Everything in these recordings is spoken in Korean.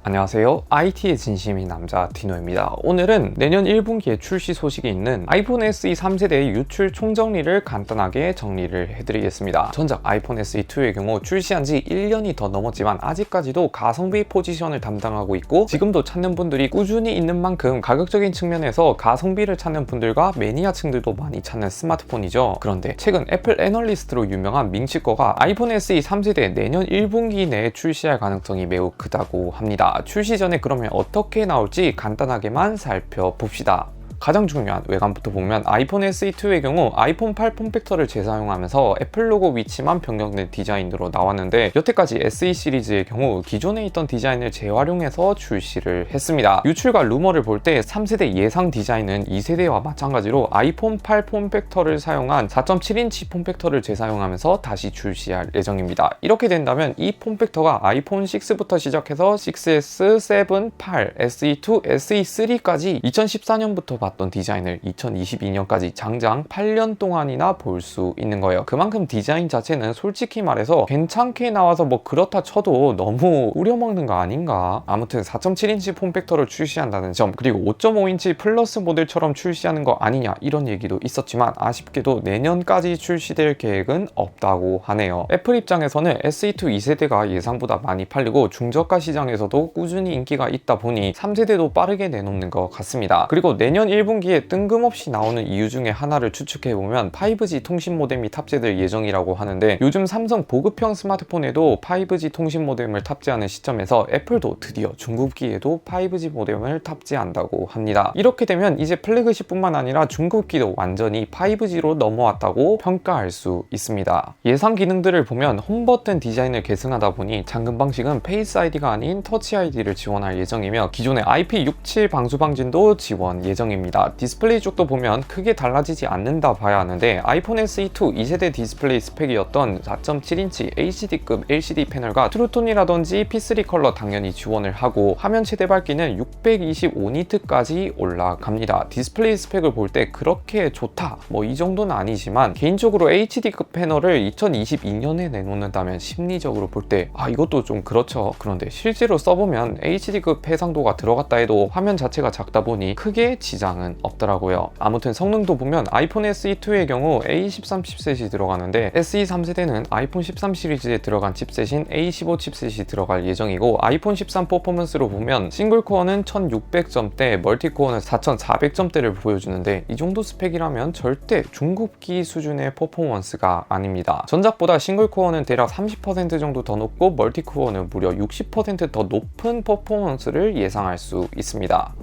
안녕하세요. IT의 진심인 남자 디노입니다. 오늘은 내년 1분기에 출시 소식이 있는 아이폰 SE 3세대의 유출 총정리를 간단하게 정리를 해드리겠습니다. 전작 아이폰 SE2의 경우 출시한 지 1년이 더 넘었지만 아직까지도 가성비 포지션을 담당하고 있고 지금도 찾는 분들이 꾸준히 있는 만큼 가격적인 측면에서 가성비를 찾는 분들과 매니아층들도 많이 찾는 스마트폰이죠. 그런데 최근 애플 애널리스트로 유명한 밍치거가 아이폰 SE 3세대 내년 1분기 내에 출시할 가능성이 매우 크다고 합니다. 출시 전에 그러면 어떻게 나올지 간단하게만 살펴봅시다. 가장 중요한 외관부터 보면 아이폰 SE2의 경우 아이폰 8 폼팩터를 재사용하면서 애플 로고 위치만 변경된 디자인으로 나왔는데 여태까지 SE 시리즈의 경우 기존에 있던 디자인을 재활용해서 출시를 했습니다. 유출과 루머를 볼 때 3세대 예상 디자인은 2세대와 마찬가지로 아이폰 8 폼팩터를 사용한 4.7인치 폼팩터를 재사용하면서 다시 출시할 예정입니다. 이렇게 된다면 이 폼팩터가 아이폰 6부터 시작해서 6S, 7, 8, SE2, SE3까지 2014년부터 봤던 디자인을 2022년까지 장장 8년 동안이나 볼 수 있는 거예요. 그만큼 디자인 자체는 솔직히 말해서 괜찮게 나와서 뭐 그렇다 쳐도 너무 우려먹는 거 아닌가. 아무튼 4.7인치 폼팩터를 출시한다는 점, 그리고 5.5인치 플러스 모델처럼 출시하는 거 아니냐 이런 얘기도 있었지만 아쉽게도 내년까지 출시될 계획은 없다고 하네요. 애플 입장에서는 SE2 2세대가 예상보다 많이 팔리고 중저가 시장에서도 꾸준히 인기가 있다 보니 3세대도 빠르게 내놓는 것 같습니다. 그리고 내년 1분기에 뜬금없이 나오는 이유 중에 하나를 추측해보면 5G 통신 모뎀이 탑재될 예정이라고 하는데 요즘 삼성 보급형 스마트폰에도 5G 통신 모뎀을 탑재하는 시점에서 애플도 드디어 중급기에도 5G 모뎀을 탑재한다고 합니다. 이렇게 되면 이제 플래그십뿐만 아니라 중급기도 완전히 5G로 넘어왔다고 평가할 수 있습니다. 예상 기능들을 보면 홈버튼 디자인을 계승하다 보니 잠금 방식은 페이스 아이디가 아닌 터치 아이디를 지원할 예정이며 기존의 IP67 방수 방진도 지원 예정입니다. 디스플레이 쪽도 보면 크게 달라지지 않는다 봐야 하는데 아이폰 SE2 2세대 디스플레이 스펙이었던 4.7인치 HD급 LCD 패널과 트루톤이라든지 P3 컬러 당연히 지원을 하고 화면 최대 밝기는 625니트까지 올라갑니다. 디스플레이 스펙을 볼 때 그렇게 좋다 뭐 이 정도는 아니지만 개인적으로 HD급 패널을 2022년에 내놓는다면 심리적으로 볼 때 이것도 좀 그렇죠. 그런데 실제로 써보면 HD급 해상도가 들어갔다 해도 화면 자체가 작다 보니 크게 지장은 없더라고요. 아무튼 성능도 보면 아이폰 SE2의 경우 A13 칩셋이 들어가는데 SE 3세대는 아이폰 13 시리즈에 들어간 칩셋인 A15 칩셋이 들어갈 예정이고 아이폰 13 퍼포먼스로 보면 싱글코어는 1600점대, 멀티코어는 4400점대를 보여주는데 이 정도 스펙이라면 절대 중급기 수준의 퍼포먼스가 아닙니다. 전작보다 싱글코어는 대략 30% 정도 더 높고 멀티코어는 무려 60% 더 높은 퍼포먼스를 예상할 수 있습니다.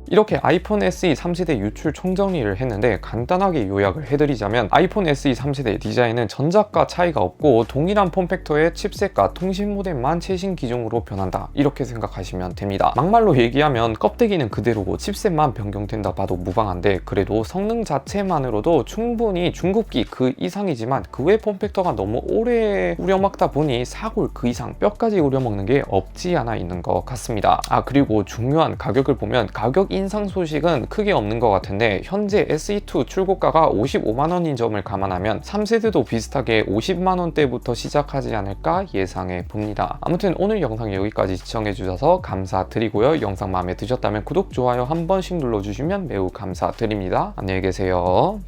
이렇게 아이폰 SE 3세대 유출 총정리를 했는데 간단하게 요약을 해드리자면 아이폰 SE 3세대 디자인은 전작과 차이가 없고 동일한 폼팩터의 칩셋과 통신 모뎀만 최신 기종으로 변한다 이렇게 생각하시면 됩니다. 막말로 얘기하면 껍데기는 그대로고 칩셋만 변경된다 봐도 무방한데 그래도 성능 자체만으로도 충분히 중급기 그 이상이지만 그 외 폼팩터가 너무 오래 우려먹다 보니 사골 그 이상 뼈까지 우려먹는 게 없지 않아 있는 것 같습니다. 그리고 중요한 가격을 보면 가격 인상 소식은 크게 없는 것 같은데 현재 SE2 출고가가 55만원인 점을 감안하면 3세대도 비슷하게 50만원대부터 시작하지 않을까 예상해 봅니다. 아무튼 오늘 영상 여기까지 시청해주셔서 감사드리고요. 영상 마음에 드셨다면 구독, 좋아요 한 번씩 눌러주시면 매우 감사드립니다. 안녕히 계세요.